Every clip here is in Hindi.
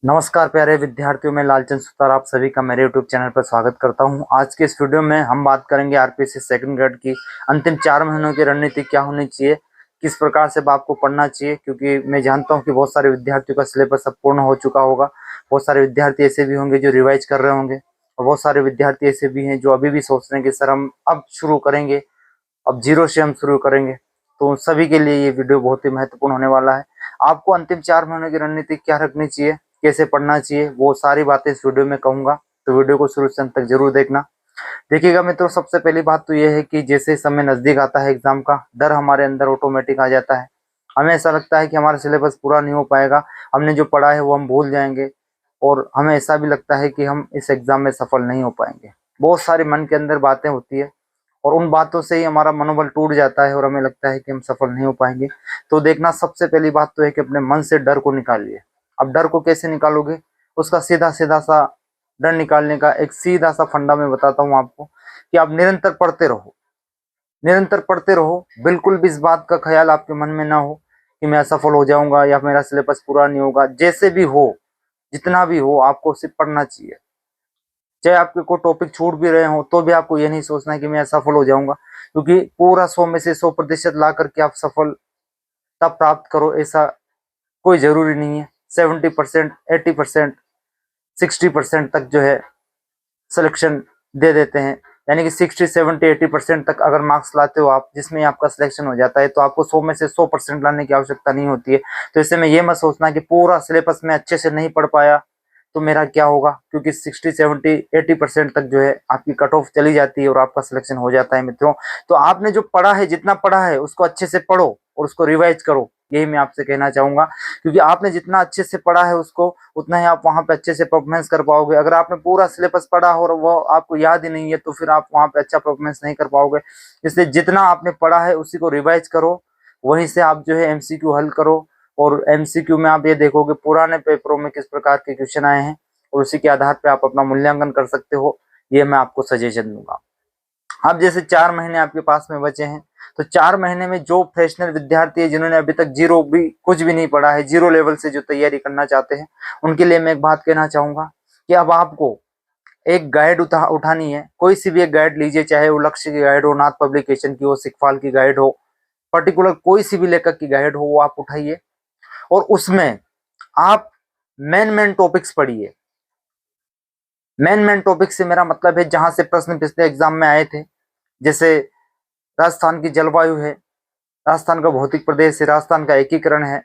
नमस्कार प्यारे विद्यार्थियों, मैं लालचंद सुतार आप सभी का मेरे YouTube चैनल पर स्वागत करता हूं। आज के इस वीडियो में हम बात करेंगे आरपीएससी सेकंड ग्रेड की अंतिम 4 महीनों की रणनीति क्या होनी चाहिए, किस प्रकार से आपको पढ़ना चाहिए। क्योंकि मैं जानता हूं कि बहुत सारे विद्यार्थियों का सिलेबस अब पूर्ण हो चुका होगा। बहुत सारे विद्यार्थी ऐसे भी होंगे जो रिवाइज कर रहे होंगे, और बहुत सारे विद्यार्थी ऐसे भी हैं जो अभी भी सोच रहे हैं कि सर हम अब शुरू करेंगे, अब जीरो से हम शुरू करेंगे। तो उन सभी के लिए ये वीडियो बहुत ही महत्वपूर्ण होने वाला है। आपको अंतिम 4 महीनों की रणनीति क्या रखनी चाहिए, कैसे पढ़ना चाहिए, वो सारी बातें इस वीडियो में कहूंगा। तो वीडियो को शुरू से अंत तक जरूर देखना। देखिएगा मित्रों, सबसे पहली बात तो ये है कि जैसे समय नजदीक आता है एग्जाम का, डर हमारे अंदर ऑटोमेटिक आ जाता है। हमें ऐसा लगता है कि हमारा सिलेबस पूरा नहीं हो पाएगा, हमने जो पढ़ा है वो हम भूल जाएंगे, और हमें ऐसा भी लगता है कि हम इस एग्जाम में सफल नहीं हो पाएंगे। बहुत सारे मन के अंदर बातें होती है, और उन बातों से ही हमारा मनोबल टूट जाता है और हमें लगता है कि हम सफल नहीं हो पाएंगे। तो देखना, सबसे पहली बात तो है कि अपने मन से डर को निकालिए। अब डर को कैसे निकालोगे, उसका सीधा सीधा सा डर निकालने का एक सीधा सा फंडा मैं बताता हूँ आपको, कि आप निरंतर पढ़ते रहो। निरंतर पढ़ते रहो, बिल्कुल भी इस बात का ख्याल आपके मन में ना हो कि मैं असफल हो जाऊंगा या मेरा सिलेबस पूरा नहीं होगा। जैसे भी हो, जितना भी हो, आपको सिर्फ पढ़ना चाहिए। चाहे आपके कोई टॉपिक छूट भी रहे हो तो भी आपको ये नहीं सोचना है कि मैं सफल हो जाऊंगा, क्योंकि पूरा 100 में से 100% ला करके आप सफलता प्राप्त करो, ऐसा कोई जरूरी नहीं है। 70%, 80%, 60% तक जो है सिलेक्शन दे देते हैं। यानी कि 60, 70, 80% तक अगर मार्क्स लाते हो आप, जिसमें आपका सिलेक्शन हो जाता है, तो आपको 100 में से 100% लाने की आवश्यकता नहीं होती है। तो इससे में ये मत सोचना कि पूरा सिलेबस में अच्छे से नहीं पढ़ पाया तो मेरा क्या होगा, क्योंकि 60, 70, 80% तक जो है आपकी कट ऑफ चली जाती है और आपका सिलेक्शन हो जाता है मित्रों। तो आपने जो पढ़ा है, जितना पढ़ा है, उसको अच्छे से पढ़ो और उसको रिवाइज करो, यही मैं आपसे कहना चाहूंगा। क्योंकि आपने जितना अच्छे से पढ़ा है उसको, उतना ही आप वहां पे अच्छे से परफॉर्मेंस कर पाओगे। अगर आपने पूरा सिलेबस पढ़ा हो और वो आपको याद ही नहीं है, तो फिर आप वहां पे अच्छा परफॉर्मेंस नहीं कर पाओगे। इसलिए जितना आपने पढ़ा है उसी को रिवाइज करो, वहीं से आप जो है एमसीक्यू हल करो। और एमसीक्यू में आप ये देखोगे पुराने पेपरों में किस प्रकार के क्वेश्चन आए हैं, और उसी के आधार पे आप अपना मूल्यांकन कर सकते हो। ये मैं आपको सजेशन दूंगा। अब जैसे 4 महीने आपके पास में बचे हैं, तो 4 महीने में जो फ्रेशनर विद्यार्थी है, जिन्होंने अभी तक जीरो भी कुछ भी नहीं पढ़ा है, जीरो लेवल से जो तैयारी करना चाहते हैं, उनके लिए मैं एक बात कहना चाहूंगा कि अब आपको एक गाइड उठानी है। कोई सी भी एक गाइड लीजिए, चाहे वो लक्ष्य की गाइड हो, नाथ पब्लिकेशन की हो, सिखफाल की गाइड हो, पर्टिकुलर कोई सी भी लेखक की गाइड हो, वो आप उठाइए। और उसमें आप मेन मेन टॉपिक्स पढ़िए। मेन मेन टॉपिक से मेरा मतलब है जहां से प्रश्न पिछले एग्जाम में आए थे। जैसे राजस्थान की जलवायु है, राजस्थान का भौतिक प्रदेश है, राजस्थान का एकीकरण है।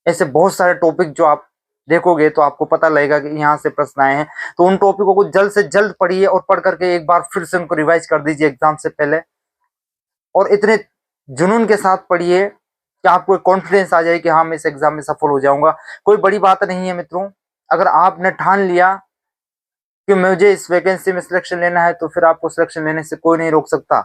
ऐसे बहुत सारे टॉपिक जो आप देखोगे तो आपको पता लगेगा कि यहाँ से प्रश्न आए हैं। तो उन टॉपिकों को जल्द से जल्द पढ़िए और पढ़ करके एक बार फिर से उनको रिवाइज कर दीजिए एग्जाम से पहले। और इतने जुनून के साथ पढ़िए कि आपको कॉन्फिडेंस आ जाए कि हाँ, मैं इस एग्जाम में सफल हो जाऊंगा। कोई बड़ी बात नहीं है मित्रों। अगर आपने ठान लिया कि मुझे इस वैकेंसी में सिलेक्शन लेना है, तो फिर आपको सिलेक्शन लेने से कोई नहीं रोक सकता।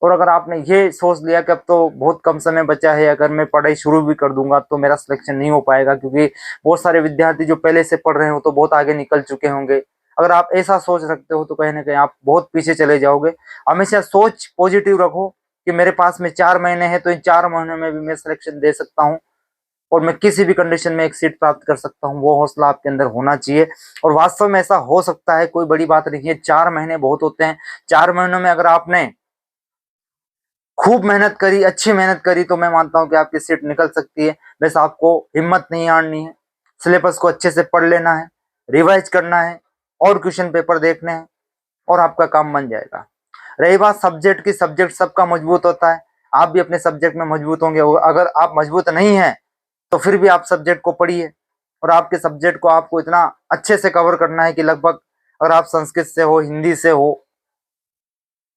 और अगर आपने ये सोच लिया कि अब तो बहुत कम समय बचा है, अगर मैं पढ़ाई शुरू भी कर दूंगा तो मेरा सिलेक्शन नहीं हो पाएगा, क्योंकि बहुत सारे विद्यार्थी जो पहले से पढ़ रहे हो तो बहुत आगे निकल चुके होंगे। अगर आप ऐसा सोच रखते हो तो कहीं ना कहीं आप बहुत पीछे चले जाओगे। हमेशा सोच पॉजिटिव रखो कि मेरे पास में 4 महीने हैं, तो इन 4 महीनों में भी मैं सिलेक्शन दे सकता हूँ, और मैं किसी भी कंडीशन में एक सीट प्राप्त कर सकता हूँ। वो हौसला आपके अंदर होना चाहिए। और वास्तव में ऐसा हो सकता है, कोई बड़ी बात नहीं है। 4 महीने बहुत होते हैं। 4 महीनों में अगर आपने खूब मेहनत करी, अच्छी मेहनत करी, तो मैं मानता हूं कि आपकी सीट निकल सकती है। बस आपको हिम्मत नहीं हारनी है, सिलेबस को अच्छे से पढ़ लेना है, रिवाइज करना है, और क्वेश्चन पेपर देखने हैं, और आपका काम बन जाएगा। रही बात सब्जेक्ट की, सब्जेक्ट सबका मजबूत होता है। आप भी अपने सब्जेक्ट में मजबूत होंगे। अगर आप मजबूत नहीं है तो फिर भी आप सब्जेक्ट को पढ़िए, और आपके सब्जेक्ट को आपको इतना अच्छे से कवर करना है कि लगभग, अगर आप संस्कृत से हो, हिंदी से हो,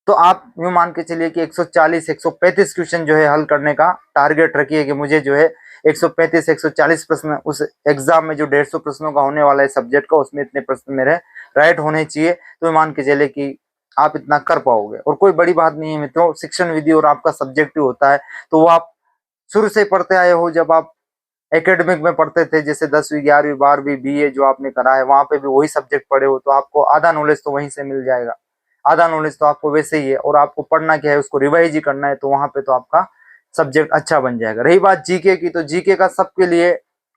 तो आप यूं मान के चलिए कि 140, 135 क्वेश्चन जो है हल करने का टारगेट रखिए कि मुझे जो है 135, 140 प्रश्न उस एग्जाम में जो 150 प्रश्नों का होने वाला है सब्जेक्ट का, उसमें इतने प्रश्न मेरे राइट होने चाहिए। तो मान के चलिए कि आप इतना कर पाओगे। और कोई बड़ी बात नहीं है मित्रों, शिक्षण विधि और आपका सब्जेक्टिव होता है, तो वो आप शुरू से पढ़ते आए हो। जब आप एकेडमिक में पढ़ते थे, जैसे 10वीं, 11वीं, 12वीं, बीए जो आपने करा है, वहां पे भी वही सब्जेक्ट पढ़े हो, तो आपको आधा नॉलेज तो वहीं से मिल जाएगा। आधा नॉलेज तो आपको वैसे ही है, और आपको पढ़ना क्या है, उसको रिवाइज ही करना है, तो वहां पे तो आपका सब्जेक्ट अच्छा बन जाएगा। रही बात जीके की, तो जीके का सबके लिए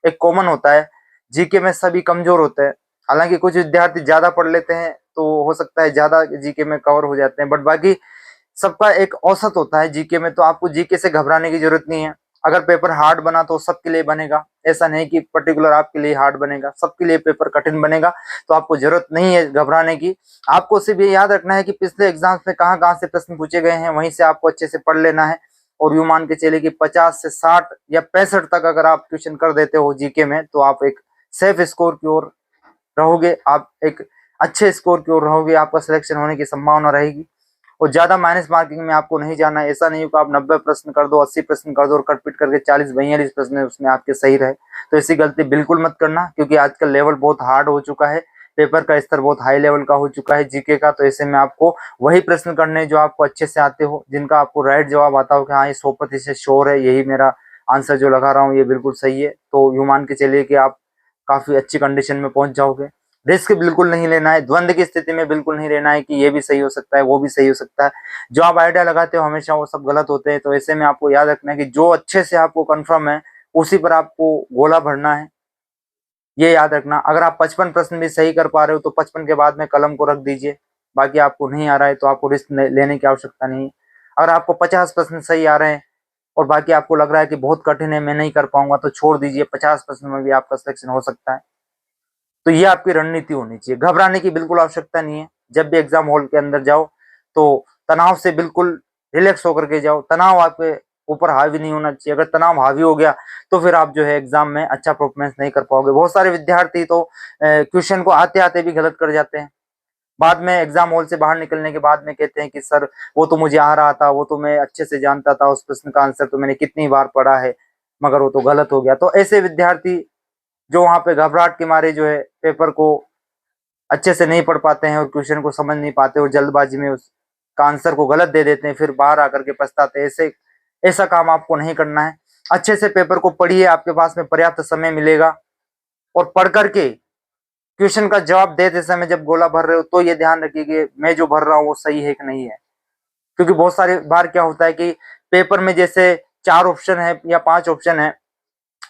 एक कॉमन होता है जीके में सभी कमजोर होते हैं। हालांकि कुछ विद्यार्थी ज्यादा पढ़ लेते हैं तो हो सकता है ज्यादा जीके में कवर हो जाते हैं, बट बाकी सबका एक औसत होता है जीके में। तो आपको जीके से घबराने की जरूरत नहीं है। अगर पेपर हार्ड बना तो सबके लिए बनेगा, ऐसा नहीं कि पर्टिकुलर आपके लिए हार्ड बनेगा, सबके लिए पेपर कठिन बनेगा। तो आपको जरूरत नहीं है घबराने की। आपको सिर्फ ये याद रखना है कि पिछले एग्जाम्स में कहाँ कहाँ से प्रश्न पूछे गए हैं, वहीं से आपको अच्छे से पढ़ लेना है। और यूं मान के चलिए कि 50 से 60 या 65 तक अगर आप क्वेश्चन कर देते हो जीके में, तो आप एक सेफ स्कोर की ओर रहोगे, आप एक अच्छे स्कोर की ओर रहोगे, आपका सिलेक्शन होने की संभावना रहेगी। और ज्यादा माइनस मार्किंग में आपको नहीं जाना है। ऐसा नहीं हो कि आप 90 प्रश्न कर दो, 80 प्रश्न कर दो और कटपिट करके 40-42 प्रश्न उसमें आपके सही रहे। तो ऐसी गलती बिल्कुल मत करना, क्योंकि आजकल लेवल बहुत हार्ड हो चुका है, पेपर का स्तर बहुत हाई लेवल का हो चुका है जीके का। तो ऐसे में आपको वही प्रश्न करने जो आपको अच्छे से आते हो, जिनका आपको राइट जवाब आता हो कि हाँ ये 100% श्योर है, यही मेरा आंसर जो लगा रहा हूँ ये बिल्कुल सही है। तो यूं मान के चलिए कि आप काफी अच्छी कंडीशन में पहुंच जाओगे। रिस्क बिल्कुल नहीं लेना है, द्वंद की स्थिति में बिल्कुल नहीं रहना है कि ये भी सही हो सकता है वो भी सही हो सकता है। जो आप आइडिया लगाते हो हमेशा वो सब गलत होते हैं। तो ऐसे में आपको याद रखना है कि जो अच्छे से आपको कंफर्म है उसी पर आपको गोला भरना है। ये याद रखना, अगर आप 55 प्रश्न भी सही कर पा रहे हो तो 55 के बाद में कलम को रख दीजिए। बाकी आपको नहीं आ रहा है तो आपको रिस्क लेने की आवश्यकता नहीं है। अगर आपको 50 प्रश्न सही आ रहे हैं और बाकी आपको लग रहा है कि बहुत कठिन है मैं नहीं कर पाऊंगा, तो छोड़ दीजिए, 50 प्रश्न में भी आपका सिलेक्शन हो सकता है। तो ये आपकी रणनीति होनी चाहिए। घबराने की बिल्कुल आवश्यकता नहीं है। जब भी एग्जाम हॉल के अंदर जाओ तो तनाव से बिल्कुल रिलैक्स होकर के जाओ, तनाव आपके ऊपर हावी नहीं होना चाहिए। अगर तनाव हावी हो गया तो फिर आप जो है एग्जाम में अच्छा परफॉर्मेंस नहीं कर पाओगे। बहुत सारे विद्यार्थी तो क्वेश्चन को आते आते भी गलत कर जाते हैं, बाद में एग्जाम हॉल से बाहर निकलने के बाद में कहते हैं कि सर वो तो मुझे आ रहा था, वो तो मैं अच्छे से जानता था, उस प्रश्न का आंसर तो मैंने कितनी बार पढ़ा है, मगर वो तो गलत हो गया। तो ऐसे विद्यार्थी जो वहां पे घबराहट के मारे जो है पेपर को अच्छे से नहीं पढ़ पाते हैं और क्वेश्चन को समझ नहीं पाते और जल्दबाजी में उसका आंसर को गलत दे देते हैं, फिर बाहर आकर के पछताते हैं। ऐसा काम आपको नहीं करना है। अच्छे से पेपर को पढ़िए, आपके पास में पर्याप्त समय मिलेगा। और पढ़ करके क्वेश्चन का जवाब देते समय जब गोला भर रहे हो तो ये ध्यान रखिए कि मैं जो भर रहा हूँ वो सही है कि नहीं है। क्योंकि बहुत सारी बार क्या होता है कि पेपर में जैसे 4 ऑप्शन है या 5 ऑप्शन है,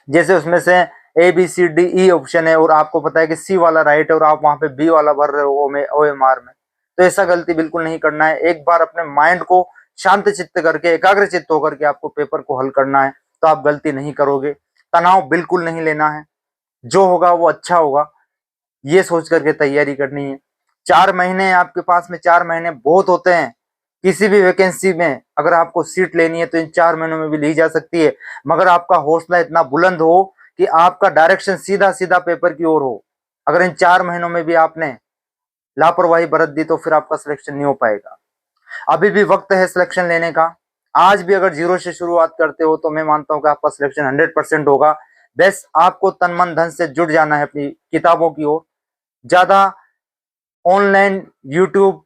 जैसे उसमें से ABCDE ऑप्शन है और आपको पता है कि सी वाला राइट है और आप वहां पे बी वाला भर रहे हो OMR में। तो ऐसा गलती बिल्कुल नहीं करना है। एक बार अपने माइंड को शांत चित्त करके, एकाग्र चित्त होकर के आपको पेपर को हल करना है, तो आप गलती नहीं करोगे। तनाव बिल्कुल नहीं लेना है, जो होगा वो अच्छा होगा, ये सोच करके तैयारी करनी है। 4 महीने आपके पास में, 4 महीने बहुत होते हैं। किसी भी वैकेंसी में अगर आपको सीट लेनी है तो इन 4 महीनों में भी ली जा सकती है, मगर आपका हौसला इतना बुलंद हो कि आपका डायरेक्शन सीधा सीधा पेपर की ओर हो। अगर इन 4 महीनों में भी आपने लापरवाही बरत दी तो फिर आपका सिलेक्शन नहीं हो पाएगा। अभी भी वक्त है सिलेक्शन लेने का। आज भी अगर जीरो से शुरुआत करते हो तो मैं मानता हूं कि आपका सिलेक्शन 100% होगा। बस आपको तन मन धन से जुट जाना है अपनी किताबों की ओर। ज्यादा ऑनलाइन यूट्यूब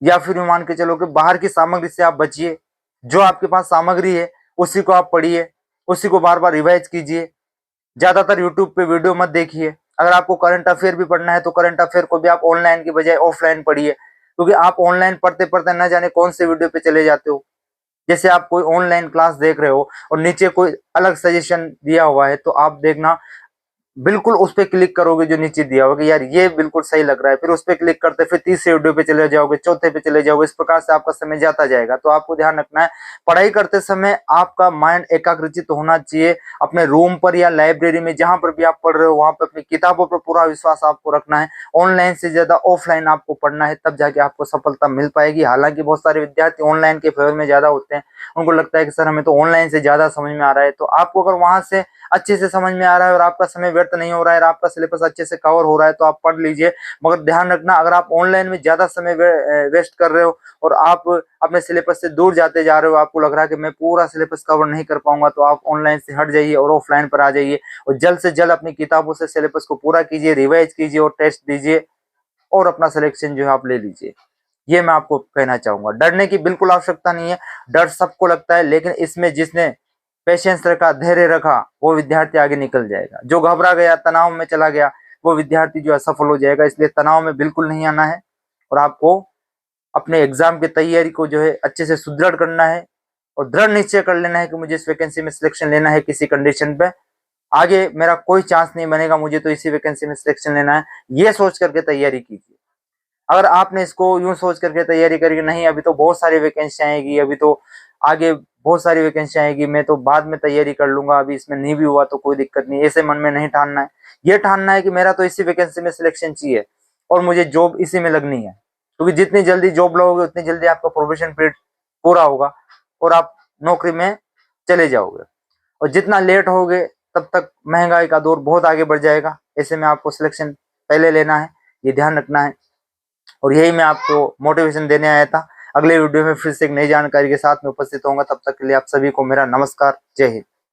या फिर मान के चलो कि बाहर की सामग्री से आप बचिए। जो आपके पास सामग्री है उसी को आप पढ़िए, उसी को बार बार रिवाइज कीजिए। ज्यादातर यूट्यूब पे वीडियो मत देखिए। अगर आपको करंट अफेयर भी पढ़ना है तो करंट अफेयर को भी आप ऑनलाइन की बजाय ऑफलाइन पढ़िए, क्योंकि आप ऑनलाइन पढ़ते पढ़ते न जाने कौन से वीडियो पे चले जाते हो। जैसे आप कोई ऑनलाइन क्लास देख रहे हो और नीचे कोई अलग सजेशन दिया हुआ है, तो आप देखना बिल्कुल उस पे क्लिक करोगे जो नीचे दिया होगा, यार ये बिल्कुल सही लग रहा है, फिर उस पे क्लिक करते फिर तीसरे वीडियो पे चले जाओगे, चौथे पे चले जाओगे। इस प्रकार से आपका समय जाता जाएगा। तो आपको ध्यान रखना है, पढ़ाई करते समय आपका माइंड एकाग्रचित होना चाहिए। अपने रूम पर या लाइब्रेरी में जहां पर भी आप पढ़ रहे हो वहां पर अपनी किताबों पर पूरा विश्वास आपको रखना है। ऑनलाइन से ज्यादा ऑफलाइन आपको पढ़ना है, तब जाके आपको सफलता मिल पाएगी। हालांकि बहुत सारे विद्यार्थी ऑनलाइन के फेवर में ज्यादा होते हैं, उनको लगता है कि सर हमें तो ऑनलाइन से ज्यादा समझ में आ रहा है। तो आपको अगर वहां से अच्छे से समझ में आ रहा है और आपका समय व्यर्थ नहीं हो रहा है और आपका सिलेबस अच्छे से कवर हो रहा है तो आप पढ़ लीजिए। मगर ध्यान रखना, अगर आप ऑनलाइन में ज्यादा समय वेस्ट कर रहे हो और आप अपने सिलेबस से दूर जाते जा रहे हो, आपको लग रहा है कि मैं पूरा सिलेबस कवर नहीं कर पाऊंगा, तो आप ऑनलाइन से हट जाइए और ऑफलाइन पर आ जाइए और जल्द से जल्द अपनी किताबों से सिलेबस को पूरा कीजिए, रिवाइज कीजिए और टेस्ट दीजिए और अपना सिलेक्शन जो है आप ले लीजिए। ये मैं आपको कहना चाहूंगा। डरने की बिल्कुल आवश्यकता नहीं है। डर सबको लगता है, लेकिन इसमें जिसने पेशेंस रखा, धैर्य रखा, वो विद्यार्थी आगे निकल जाएगा। जो घबरा गया, तनाव में चला गया, वो विद्यार्थी जो असफल हो जाएगा। इसलिए तनाव में बिल्कुल नहीं आना है और आपको अपने एग्जाम की तैयारी को जो है अच्छे से सुदृढ़ करना है और दृढ़ निश्चय कर लेना है कि मुझे इस वैकेंसी में सिलेक्शन लेना है किसी कंडीशन पे। आगे मेरा कोई चांस नहीं बनेगा, मुझे तो इसी वैकेंसी में सिलेक्शन लेना है, ये सोच करके तैयारी कीजिए। अगर आपने इसको यूं सोच करके तैयारी करी नहीं अभी तो बहुत सारी वैकेंसी आएगी, अभी तो आगे बहुत सारी वैकेंसी आएगी, मैं तो बाद में तैयारी कर लूंगा, अभी इसमें नहीं भी हुआ तो कोई दिक्कत नहीं, ऐसे मन में नहीं ठानना है। ये ठानना है कि मेरा तो इसी वैकेंसी में सिलेक्शन चाहिए और मुझे जॉब इसी में लगनी है, क्योंकि जितनी जल्दी जॉब लोगे उतनी जल्दी आपका प्रोबेशन पीरियड पूरा होगा और आप नौकरी में चले जाओगे। और जितना लेट होगे तब तक महंगाई का दौर बहुत आगे बढ़ जाएगा, ऐसे में आपको सिलेक्शन पहले लेना है, ये ध्यान रखना है। और यही मैं आपको मोटिवेशन देने आया था। अगले वीडियो में फिर से एक नई जानकारी के साथ में उपस्थित होऊंगा, तब तक के लिए आप सभी को मेरा नमस्कार, जय हिंद।